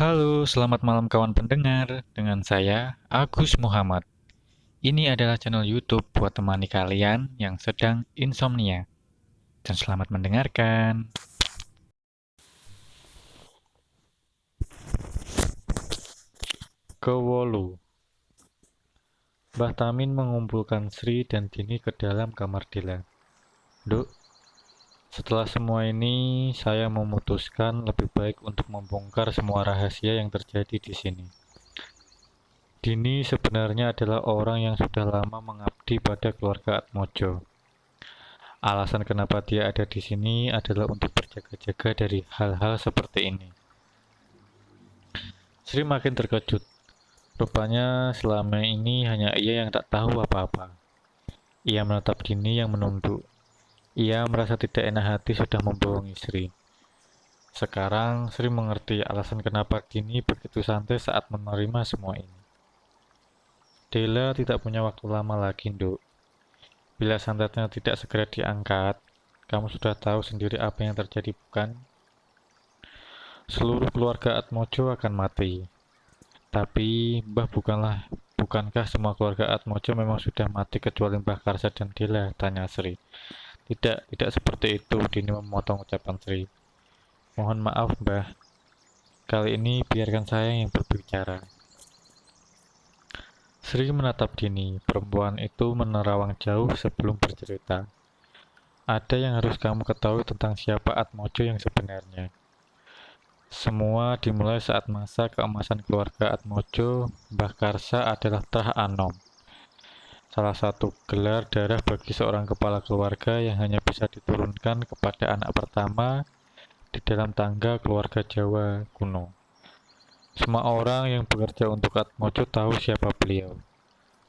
Halo, selamat malam kawan pendengar. Dengan saya, Agus Muhammad. Ini adalah channel YouTube buat temani kalian yang sedang insomnia. Dan selamat mendengarkan. Kewolu. Mbah Tamin mengumpulkan Sri dan Dini ke dalam kamar Dila. Duk, setelah semua ini, saya memutuskan lebih baik untuk membongkar semua rahasia yang terjadi di sini. Dini sebenarnya adalah orang yang sudah lama mengabdi pada keluarga Atmojo. Alasan kenapa dia ada di sini adalah untuk berjaga-jaga dari hal-hal seperti ini. Sri makin terkejut. Rupanya selama ini hanya ia yang tak tahu apa-apa. Ia menatap Dini yang menunduk. Ia merasa tidak enak hati sudah membohongi Sri. Sekarang Sri mengerti alasan kenapa Dini begitu santai saat menerima semua ini. Dela tidak punya waktu lama lagi, Nduk. Bila santetnya tidak segera diangkat, kamu sudah tahu sendiri apa yang terjadi, bukan? Seluruh keluarga Atmojo akan mati. Tapi, bukankah semua keluarga Atmojo memang sudah mati kecuali Mbah Karsa dan Dela? Tanya Sri. Tidak seperti itu, Dini memotong ucapan Sri. Mohon maaf, Mbah. Kali ini biarkan saya yang berbicara. Sri menatap Dini. Perempuan itu menerawang jauh sebelum bercerita. Ada yang harus kamu ketahui tentang siapa Atmojo yang sebenarnya. Semua dimulai saat masa keemasan keluarga Atmojo. Mbah Karsa adalah Trah Anom, salah satu gelar darah bagi seorang kepala keluarga yang hanya bisa diturunkan kepada anak pertama di dalam tangga keluarga Jawa kuno. Semua orang yang bekerja untuk Atmojo tahu siapa beliau.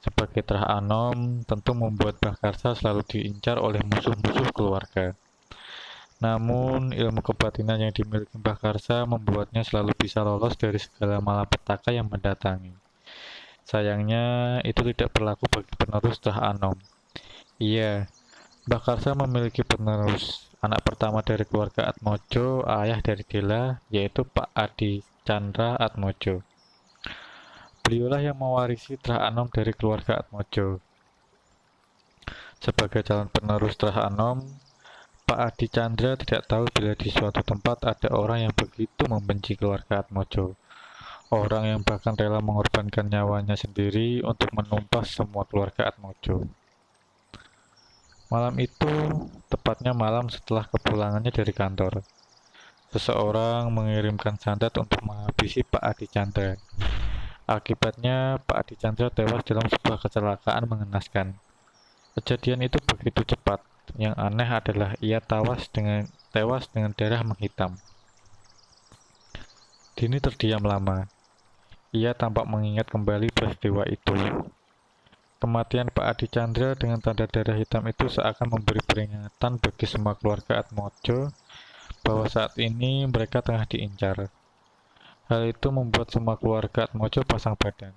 Sebagai Trah Anom, tentu membuat Mbah Karsa selalu diincar oleh musuh-musuh keluarga. Namun, ilmu kebatinan yang dimiliki Mbah Karsa membuatnya selalu bisa lolos dari segala malapetaka yang mendatangi. Sayangnya, itu tidak berlaku bagi penerus Trah Anom. Iya, Mbah Karsa memiliki penerus. Anak pertama dari keluarga Atmojo, ayah dari Dela, yaitu Pak Adi Chandra Atmojo. Beliaulah yang mewarisi Trah Anom dari keluarga Atmojo. Sebagai calon penerus Trah Anom, Pak Adi Chandra tidak tahu bila di suatu tempat ada orang yang begitu membenci keluarga Atmojo. Orang yang bahkan rela mengorbankan nyawanya sendiri untuk menumpas semua keluarga Atmojo. Malam itu, tepatnya malam setelah kepulangannya dari kantor, seseorang mengirimkan santet untuk menghabisi Pak Adi Chandra. Akibatnya, Pak Adi Chandra tewas dalam sebuah kecelakaan mengenaskan. Kejadian itu begitu cepat. Yang aneh adalah ia tewas dengan darah menghitam. Dini terdiam lama. Ia tampak mengingat kembali peristiwa itu. Kematian Pak Adi Chandra dengan tanda darah hitam itu seakan memberi peringatan bagi semua keluarga Atmojo bahwa saat ini mereka tengah diincar. Hal itu membuat semua keluarga Atmojo pasang badan.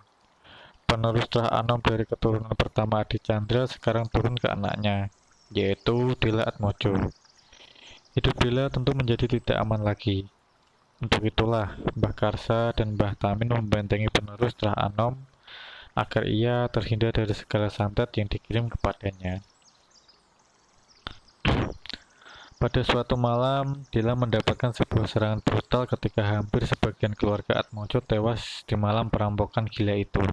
Penerus Trah Anom dari keturunan pertama Adi Chandra sekarang turun ke anaknya, yaitu Dela Atmojo. Hidup Dela tentu menjadi tidak aman lagi. Untuk itulah, Mbah Karsa dan Mbah Tamin membentengi penerus Trah Anom agar ia terhindar dari segala santet yang dikirim kepadanya. Pada suatu malam, Dila mendapatkan sebuah serangan brutal ketika hampir sebagian keluarga Atmojo tewas di malam perampokan gila itu.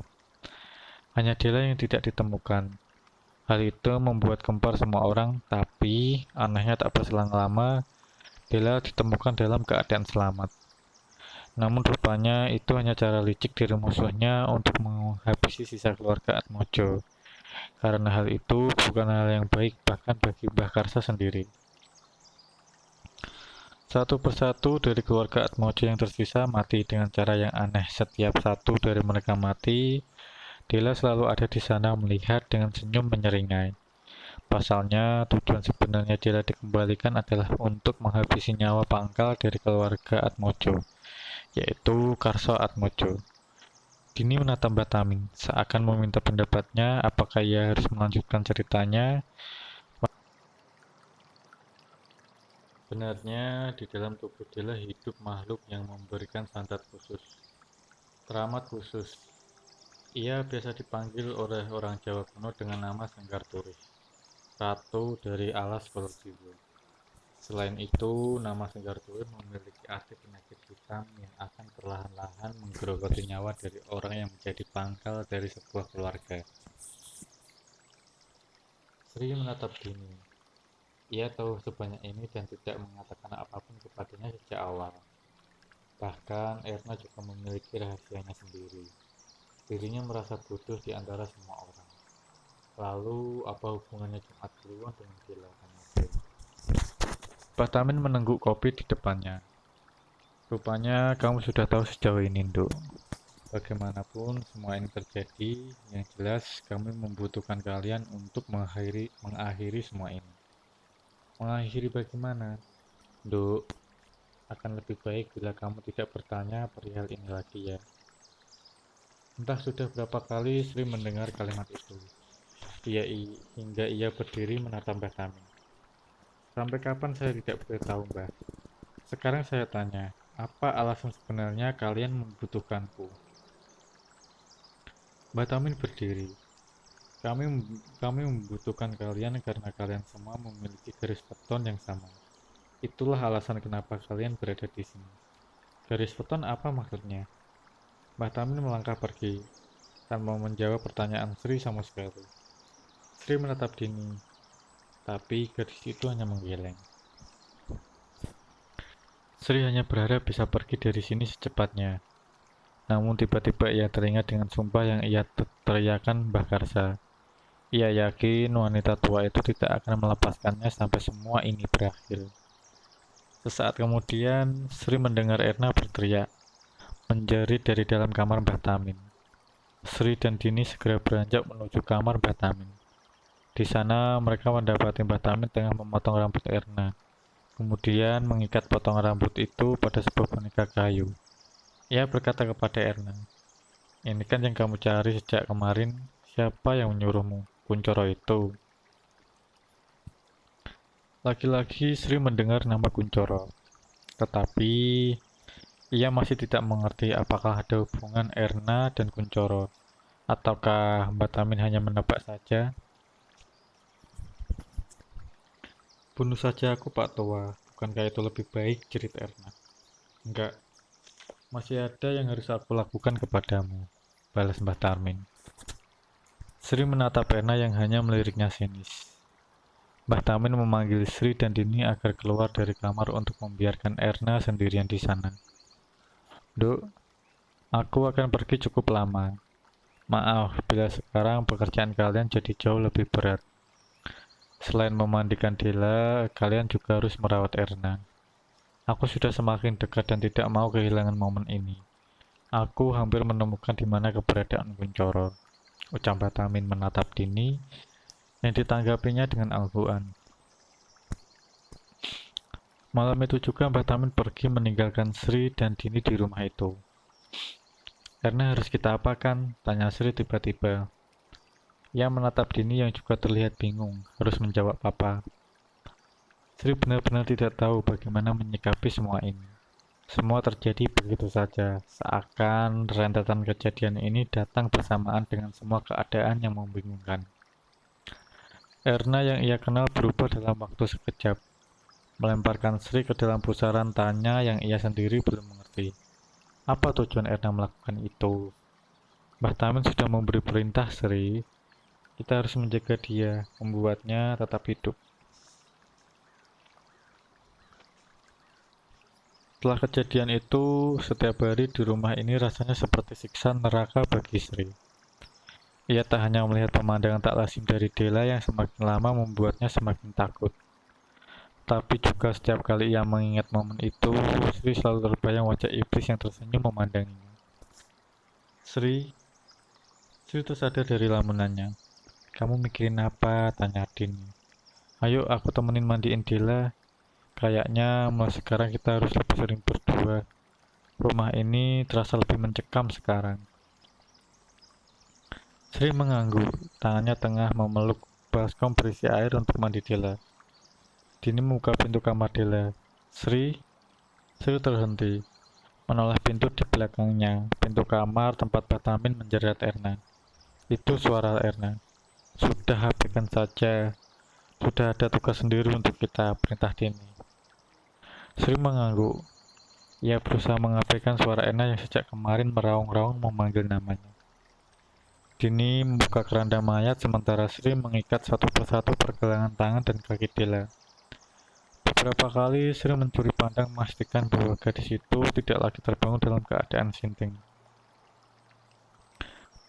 Hanya Dila yang tidak ditemukan. Hal itu membuat gempar semua orang, tapi anehnya tak berselang lama, Dila ditemukan dalam keadaan selamat. Namun rupanya itu hanya cara licik dari musuhnya untuk menghabisi sisa keluarga Atmojo. Karena hal itu bukan hal yang baik bahkan bagi Mbah Karsa sendiri. Satu persatu dari keluarga Atmojo yang tersisa mati dengan cara yang aneh. Setiap satu dari mereka mati, Dela selalu ada di sana melihat dengan senyum menyeringai. Pasalnya, tujuan sebenarnya Dela dikembalikan adalah untuk menghabisi nyawa pangkal dari keluarga Atmojo, yaitu Karso Atmojo. Dini menatap Mbah Tamin, seakan meminta pendapatnya apakah ia harus melanjutkan ceritanya. Sebenarnya di dalam tubuh Dela hidup makhluk yang memberikan santet khusus, keramat khusus. Ia biasa dipanggil oleh orang Jawa kuno dengan nama Senggar Turis, ratu dari alas Kolotiro. Selain itu, nama Senggar Turis memiliki arti penyakit hitam yang akan perlahan-lahan menggerogoti nyawa dari orang yang menjadi pangkal dari sebuah keluarga. Sri menatap Dini. Ia tahu sebanyak ini dan tidak mengatakan apapun kepadanya sejak awal. Bahkan Erna juga memiliki rahasianya sendiri. Dirinya merasa bodoh di antara semua orang. Lalu, apa hubungannya Jumat Kliwon dengan Dila? Tanya Sri. Batamin menengguk kopi di depannya. Rupanya kamu sudah tahu sejauh ini, Nduk. Bagaimanapun semua ini terjadi, yang jelas kami membutuhkan kalian untuk mengakhiri semua ini. Mengakhiri bagaimana? Nduk, akan lebih baik bila kamu tidak bertanya perihal ini lagi ya. Entah sudah berapa kali Sri mendengar kalimat itu. Hingga ia berdiri menatap Mbah Tamin. Sampai kapan saya tidak boleh tahu, Mbah? Sekarang saya tanya, apa alasan sebenarnya kalian membutuhkanku? Mbah Tamin berdiri. Kami kami membutuhkan kalian karena kalian semua memiliki garis weton yang sama. Itulah alasan kenapa kalian berada di sini. Garis weton apa maksudnya? Mbah Tamin melangkah pergi, tanpa menjawab pertanyaan Sri sama sekali. Sri menatap Dini, tapi gadis itu hanya menggeleng. Sri hanya berharap bisa pergi dari sini secepatnya. Namun tiba-tiba ia teringat dengan sumpah yang ia teriakan Mbah Karsa. Ia yakin wanita tua itu tidak akan melepaskannya sampai semua ini berakhir. Sesaat kemudian, Sri mendengar Erna berteriak, menjerit dari dalam kamar Mbah Tamin. Sri dan Dini segera beranjak menuju kamar Mbah Tamin. Di sana mereka mendapati Mbah Tamin tengah memotong rambut Erna, kemudian mengikat potongan rambut itu pada sebuah boneka kayu. Ia berkata kepada Erna, "Ini kan yang kamu cari sejak kemarin. Siapa yang menyuruhmu? Kuncoro itu." Lagi-lagi Sri mendengar nama Kuncoro, tetapi ia masih tidak mengerti apakah ada hubungan Erna dan Kuncoro, ataukah Mbak Tamin hanya menebak saja. "Bunuh saja aku, Pak Tua. Bukankah itu lebih baik?" jerit Erna. "Enggak, masih ada yang harus aku lakukan kepadamu," balas Mbah Tamin. Sri menatap Erna yang hanya meliriknya sinis. Mbah Tamin memanggil Sri dan Dini agar keluar dari kamar untuk membiarkan Erna sendirian di sana. "Duk, aku akan pergi cukup lama. Maaf bila sekarang pekerjaan kalian jadi jauh lebih berat. Selain memandikan Dela, kalian juga harus merawat Erna. Aku sudah semakin dekat dan tidak mau kehilangan momen ini. Aku hampir menemukan di mana keberadaan Kuncoro," ucap Batamin menatap Dini yang ditanggapinya dengan angguan. Malam itu juga Mbah Tamin pergi meninggalkan Sri dan Dini di rumah itu. "Erna harus kita apakan?" tanya Sri tiba-tiba. Ia menatap Dini yang juga terlihat bingung, harus menjawab apa. Sri benar-benar tidak tahu bagaimana menyikapi semua ini. Semua terjadi begitu saja, seakan rentetan kejadian ini datang bersamaan dengan semua keadaan yang membingungkan. Erna yang ia kenal berubah dalam waktu sekejap, melemparkan Sri ke dalam pusaran tanya yang ia sendiri belum mengerti. Apa tujuan Erna melakukan itu? Mbah Tamin sudah memberi perintah, Sri. Kita harus menjaga dia, membuatnya tetap hidup. Setelah kejadian itu, setiap hari di rumah ini rasanya seperti siksa neraka bagi Sri. Ia tak hanya melihat pemandangan tak lazim dari Dela yang semakin lama membuatnya semakin takut, tapi juga setiap kali ia mengingat momen itu, Sri selalu terbayang wajah iblis yang tersenyum memandanginya. Sri tersadar dari lamunannya. "Kamu mikirin apa?" tanya Dini. "Ayo aku temenin mandiin Dela. Kayaknya mulai sekarang kita harus lebih sering berdua. Rumah ini terasa lebih mencekam sekarang." Sri mengangguk, tangannya tengah memeluk baskom berisi air untuk mandi Dela. Dini membuka pintu kamar Dela. Sri, Sri terhenti, menoleh pintu di belakangnya, pintu kamar tempat Batamin menjerat Erna. Itu suara Erna. Sudah habiskan saja, sudah ada tugas sendiri untuk kita, perintah Dini. Sri mengangguk. Ia berusaha mengabaikan suara Erna yang sejak kemarin meraung-raung memanggil namanya. Dini membuka keranda mayat sementara Sri mengikat satu persatu pergelangan tangan dan kaki Dela. Beberapa kali Sri mencuri pandang memastikan bahwa gadis itu tidak lagi terbangun dalam keadaan sinting.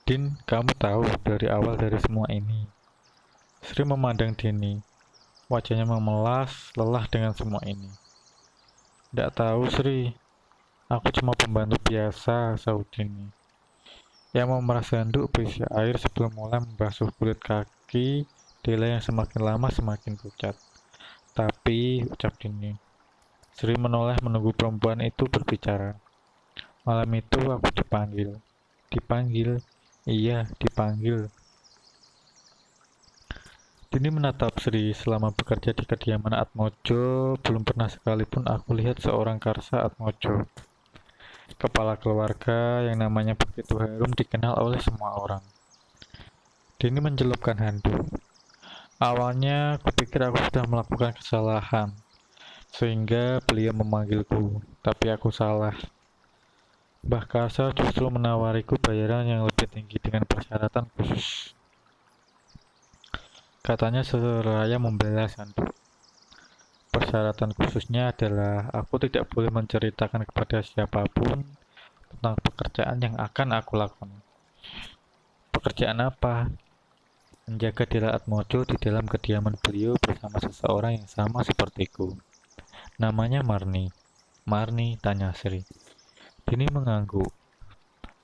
Din, kamu tahu dari awal dari semua ini. Sri memandang Dini. Wajahnya memelas, lelah dengan semua ini. Tidak tahu, Sri. Aku cuma pembantu biasa, sahut Dini. Yang memeras handuk berisi air sebelum mulai membasuh kulit kaki Dela yang semakin lama semakin pucat. Tapi, ucap Dini. Sri menoleh menunggu perempuan itu berbicara. Malam itu aku dipanggil. Dipanggil? Iya, dipanggil. Dini menatap Sri. Selama bekerja di kediaman Atmojo, belum pernah sekalipun aku lihat seorang Karsa Atmojo. Kepala keluarga yang namanya begitu harum dikenal oleh semua orang. Dini mencelupkan handuk. Awalnya kupikir aku sudah melakukan kesalahan, sehingga beliau memanggilku, tapi aku salah. Mbah Karsa justru menawariku bayaran yang lebih tinggi dengan persyaratan khusus. Katanya seraya membela handuk. Persyaratan khususnya adalah aku tidak boleh menceritakan kepada siapapun tentang pekerjaan yang akan aku lakukan. Pekerjaan apa? Menjaga Dela Atmojo di dalam kediaman beliau bersama seseorang yang sama sepertiku. Namanya Marni. Marni, tanya Sri. Dini mengangguk.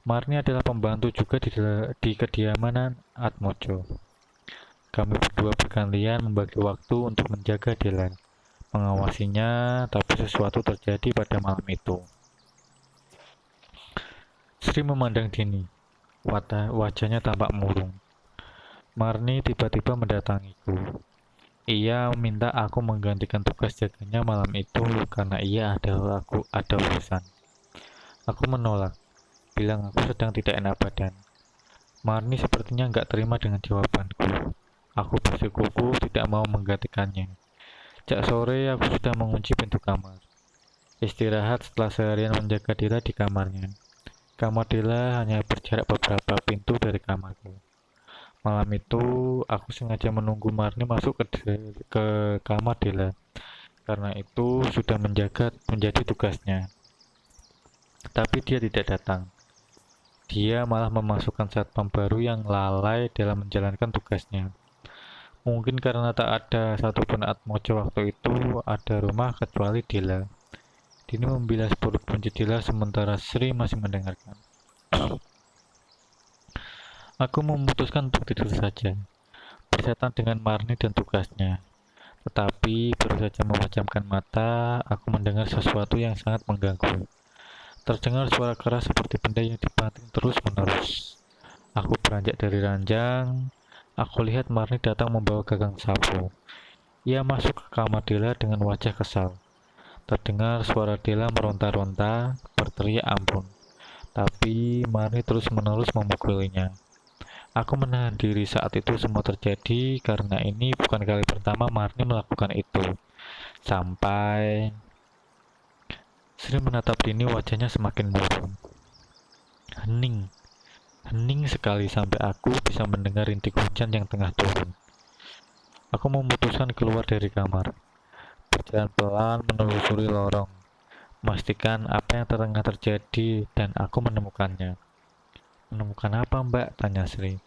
Marni adalah pembantu juga di kediaman Atmojo. Kami berdua bergantian membagi waktu untuk menjaga Dela, mengawasinya, tapi sesuatu terjadi pada malam itu. Sri memandang Dini. Wajahnya tampak murung. Marni tiba-tiba mendatangiku. Ia meminta aku menggantikan tugas jaganya malam itu karena aku ada urusan. Aku menolak, bilang aku sedang tidak enak badan. Marni sepertinya nggak terima dengan jawabanku. Aku bersikuku tidak mau menggantikannya. Sejak sore aku sudah mengunci pintu kamar. Istirahat setelah seharian menjaga Dela di kamarnya. Kamar Dela hanya berjarak beberapa pintu dari kamarku. Malam itu, aku sengaja menunggu Marni masuk ke kamar Dela. Karena itu sudah menjadi tugasnya. Tapi dia tidak datang. Dia malah memasukkan satpam baru yang lalai dalam menjalankan tugasnya. Mungkin karena tak ada satupun Atmojo waktu itu ada rumah kecuali Dela. Dini membilas perut kunci Dela sementara Sri masih mendengarkan. Aku memutuskan untuk tidur saja, bersetan dengan Marni dan tugasnya. Tetapi baru saja memejamkan mata, aku mendengar sesuatu yang sangat mengganggu. Terdengar suara keras seperti benda yang dibanting terus-menerus. Aku beranjak dari ranjang. Aku lihat Marni datang membawa gagang sapu. Ia masuk ke kamar Dela dengan wajah kesal. Terdengar suara Dela meronta-ronta, berteriak ampun. Tapi Marni terus-menerus memukulinya. Aku menahan diri saat itu semua terjadi karena ini bukan kali pertama Marni melakukan itu. Sampai Sri menatap Dini, wajahnya semakin murung. Hening. Hening sekali sampai aku bisa mendengar rintik hujan yang tengah turun. Aku memutuskan keluar dari kamar. Berjalan pelan menelusuri lorong. Memastikan apa yang tengah terjadi dan aku menemukannya. Menemukan apa, Mbak? Tanya Sri.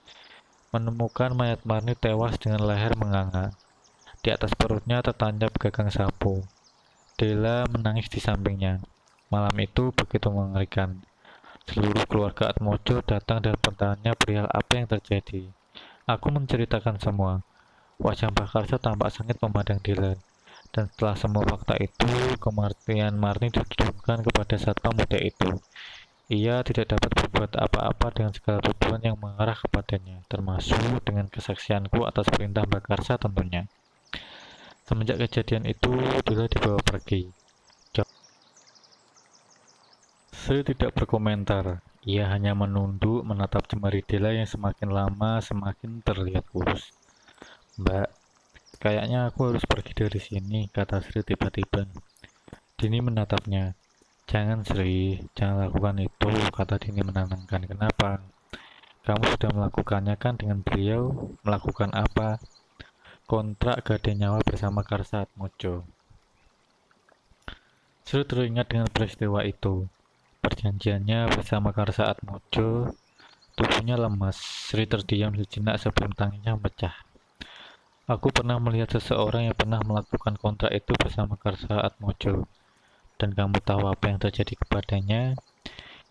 Menemukan mayat Marni tewas dengan leher menganga. Di atas perutnya tertancap gagang sapu. Dela menangis di sampingnya. Malam itu begitu mengerikan. Seluruh keluarga Atmojo datang dan bertanya perihal apa yang terjadi. Aku menceritakan semua. Wajah Mbah Karsa tampak sengit memandang Dela. Dan setelah semua fakta itu, kematian Marni dituduhkan kepada satpam muda itu. Ia tidak dapat berbuat apa-apa dengan segala tuduhan yang mengarah kepadanya, termasuk dengan kesaksianku atas perintah Mbah Karsa tentunya. Semenjak kejadian itu, Dela dibawa pergi. Sri tidak berkomentar. Ia hanya menunduk menatap jemari Della yang semakin lama semakin terlihat kurus. Mbak, kayaknya aku harus pergi dari sini, kata Sri tiba-tiba. Dini menatapnya. Jangan Sri, jangan lakukan itu, kata Dini menenangkan. Kenapa? Kamu sudah melakukannya kan dengan beliau? Melakukan apa? Kontrak gade nyawa bersama Karsa Atmojo. Sri teringat dengan peristiwa itu. Perjanjiannya bersama Karsa Atmojo. Tubuhnya lemas. Sri terdiam sejenak sebelum tanginya pecah. Aku pernah melihat seseorang yang pernah melakukan kontrak itu bersama Karsa Atmojo. Dan kamu tahu apa yang terjadi kepadanya?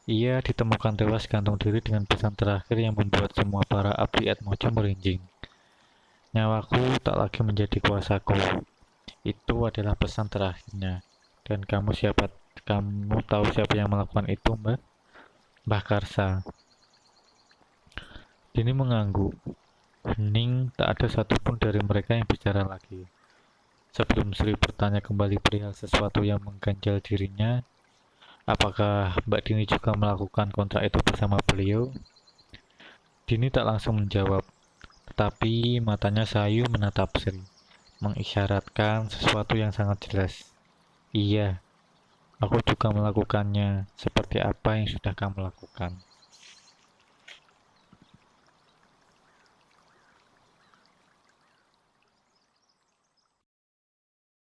Ia ditemukan tewas gantung diri dengan pesan terakhir yang membuat semua para abdi Atmojo merinding. Nyawaku tak lagi menjadi kuasaku. Itu adalah pesan terakhirnya. Dan kamu tahu siapa yang melakukan itu, Mbak? Mbah Karsa. Dini mengangguk. Hening, tak ada satupun dari mereka yang bicara lagi. Sebelum Sri bertanya kembali perihal sesuatu yang mengganjal dirinya, apakah Mbak Dini juga melakukan kontrak itu bersama beliau? Dini tak langsung menjawab, tetapi matanya sayu menatap Sri, mengisyaratkan sesuatu yang sangat jelas. Iya, aku juga melakukannya, seperti apa yang sudah kamu lakukan.